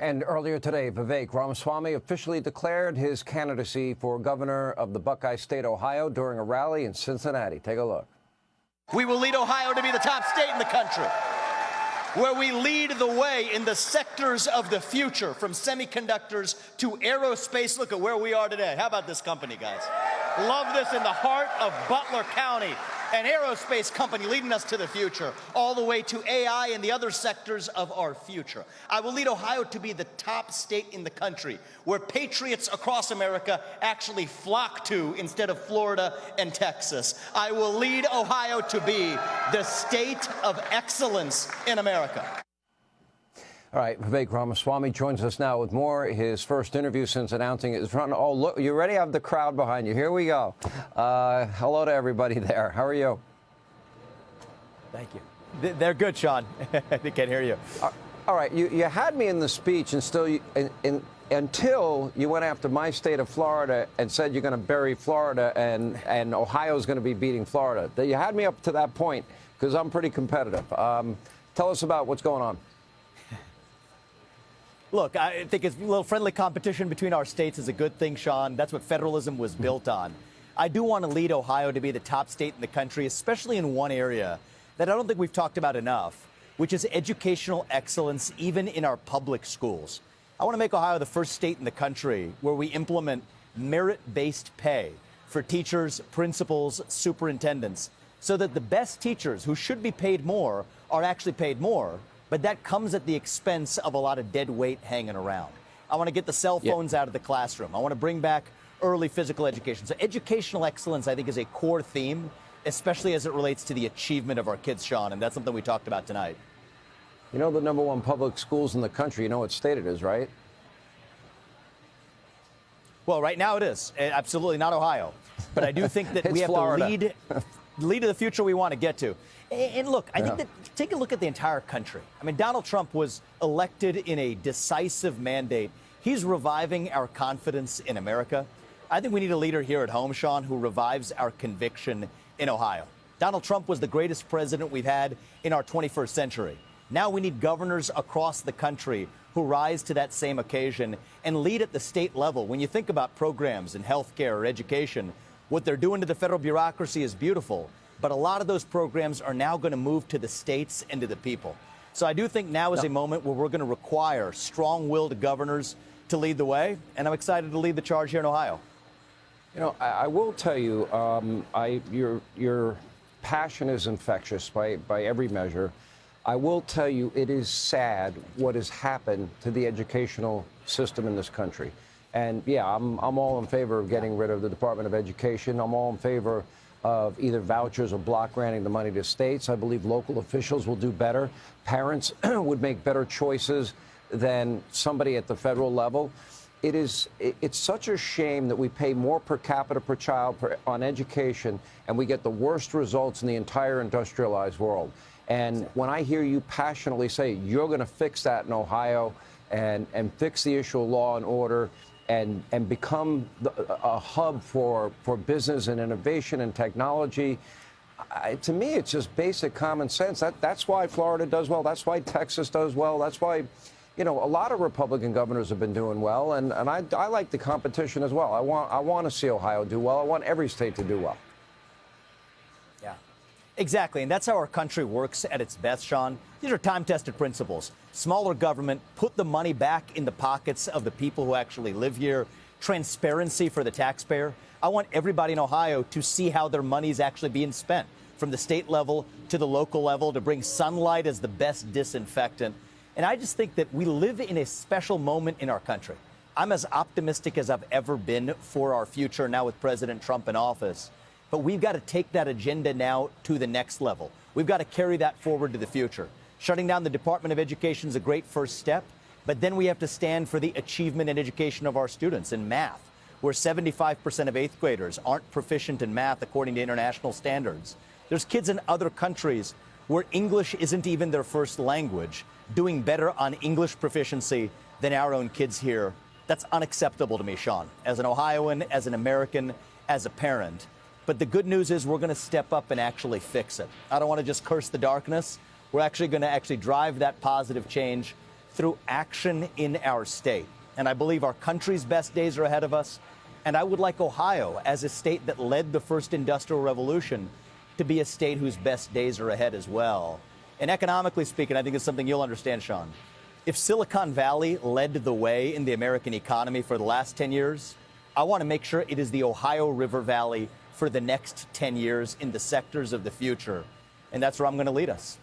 And earlier today, Vivek Ramaswamy officially declared his candidacy for governor of the Buckeye State, Ohio, during a rally in Cincinnati. Take a look. We will lead Ohio to be the top state in the country, where we lead the way in the sectors of the future, from semiconductors to aerospace. Look at where we are today. How about this company, guys? Love this, in the heart of Butler County, an aerospace company leading us to the future, all the way to AI and the other sectors of our future. I will lead Ohio to be the top state in the country, where patriots across America actually flock to instead of Florida and Texas. I will lead Ohio to be the state of excellence in America. All right, Vivek Ramaswamy joins us now with more. His first interview since announcing his run. Oh, look, you already have the crowd behind you. Here we go. Hello to everybody there. How are you? Thank you. They're good, Sean. They can't hear you. All right, you had me in the speech and still, until you went after my state of Florida and said you're going to bury Florida and Ohio's going to be beating Florida. You had me up to that point because I'm pretty competitive. Tell us about what's going on. Look, I think it's a little friendly competition between our states is a good thing, Sean. That's what federalism was built on. I do want to lead Ohio to be the top state in the country, especially in one area that I don't think we've talked about enough, which is educational excellence, even in our public schools. I want to make Ohio the first state in the country where we implement merit-based pay for teachers, principals, superintendents, so that the best teachers who should be paid more are actually paid more. But that comes at the expense of a lot of dead weight hanging around. I want to get the cell phones out of the classroom. I want to bring back early physical education. So educational excellence, I think, is a core theme, especially as it relates to the achievement of our kids, Sean, and that's something we talked about tonight. You know the #1 public schools in the country, you know what state it is, right? Well, right now it is. Absolutely not Ohio. But I do think that we have Florida. to lead to the future we want to get to. And look, I think that take a look at the entire country. I mean, Donald Trump was elected in a decisive mandate. He's reviving our confidence in America. I think we need a leader here at home, Sean, who revives our conviction in Ohio. Donald Trump was the greatest president we've had in our 21st century. Now we need governors across the country who rise to that same occasion and lead at the state level. When you think about programs in healthcare or education, what they're doing to the federal bureaucracy is beautiful. But a lot of those programs are now going to move to the states and to the people. So I do think now is a moment where we're going to require strong-willed governors to lead the way, and I'm excited to lead the charge here in Ohio. You know, I will tell you, your passion is infectious by every measure. I will tell you it is sad what has happened to the educational system in this country. And, yeah, I'm all in favor of getting rid of the Department of Education. I'm all in favor of either vouchers or block granting the money to states. I believe local officials will do better. Parents would make better choices than somebody at the federal level. It's such a shame that we pay more per capita per child on education, and we get the worst results in the entire industrialized world. And when I hear you passionately say you're going to fix that in Ohio and fix the issue of law and order, and become a hub for business and innovation and technology. To me, it's just basic common sense. That's why Florida does well. That's why Texas does well. That's why, you know, a lot of Republican governors have been doing well. And I like the competition as well. I want to see Ohio do well. I want every state to do well. Yeah, exactly. And that's how our country works at its best, Sean. These are time-tested principles. Smaller government, put the money back in the pockets of the people who actually live here. Transparency for the taxpayer. I want everybody in Ohio to see how their money is actually being spent, from the state level to the local level, to bring sunlight as the best disinfectant. And I just think that we live in a special moment in our country. I'm as optimistic as I've ever been for our future now with President Trump in office. But we've got to take that agenda now to the next level. We've got to carry that forward to the future. Shutting down the Department of Education is a great first step, but then we have to stand for the achievement and education of our students in math, where 75% of eighth graders aren't proficient in math according to international standards. There's kids in other countries where English isn't even their first language, doing better on English proficiency than our own kids here. That's unacceptable to me, Sean, as an Ohioan, as an American, as a parent. But the good news is we're going to step up and actually fix it. I don't want to just curse the darkness. We're actually going to drive that positive change through action in our state. And I believe our country's best days are ahead of us. And I would like Ohio, as a state that led the first industrial revolution, to be a state whose best days are ahead as well. And economically speaking, I think it's something you'll understand, Sean. If Silicon Valley led the way in the American economy for the last 10 years, I want to make sure it is the Ohio River Valley for the next 10 years in the sectors of the future. And that's where I'm going to lead us.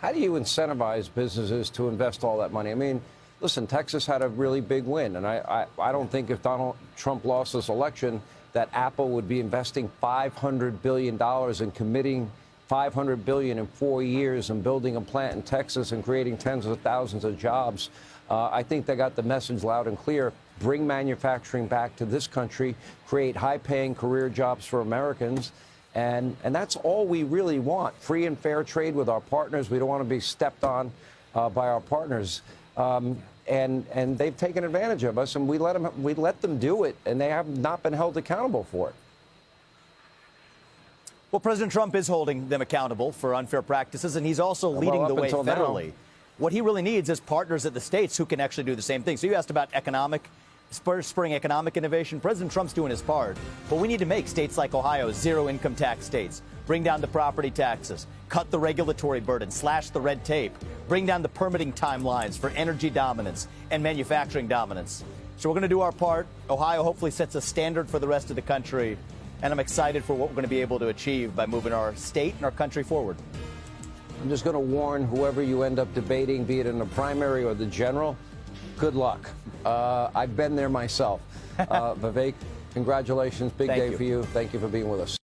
How do you incentivize businesses to invest all that money? I mean, listen, Texas had a really big win, and I don't think if Donald Trump lost this election that Apple would be investing $500 billion and committing $500 billion in 4 years and building a plant in Texas and creating tens of thousands of jobs. I think they got the message loud and clear. Bring manufacturing back to this country, create high-paying career jobs for Americans. And that's all we really want, free and fair trade with our partners. We don't want to be stepped on by our partners. And they've taken advantage of us, and we let them do it, and they have not been held accountable for it. Well, President Trump is holding them accountable for unfair practices, and he's also leading the way federally. What he really needs is partners at the states who can actually do the same thing. So you asked about spurring economic innovation. President Trump's doing his part, but we need to make states like Ohio zero-income tax states, bring down the property taxes, cut the regulatory burden, slash the red tape, bring down the permitting timelines for energy dominance and manufacturing dominance. So we're going to do our part. Ohio hopefully sets a standard for the rest of the country, and I'm excited for what we're going to be able to achieve by moving our state and our country forward. I'm just going to warn whoever you end up debating, be it in the primary or the general, good luck. I've been there myself. Vivek, congratulations. Big day for you. Thank you for being with us.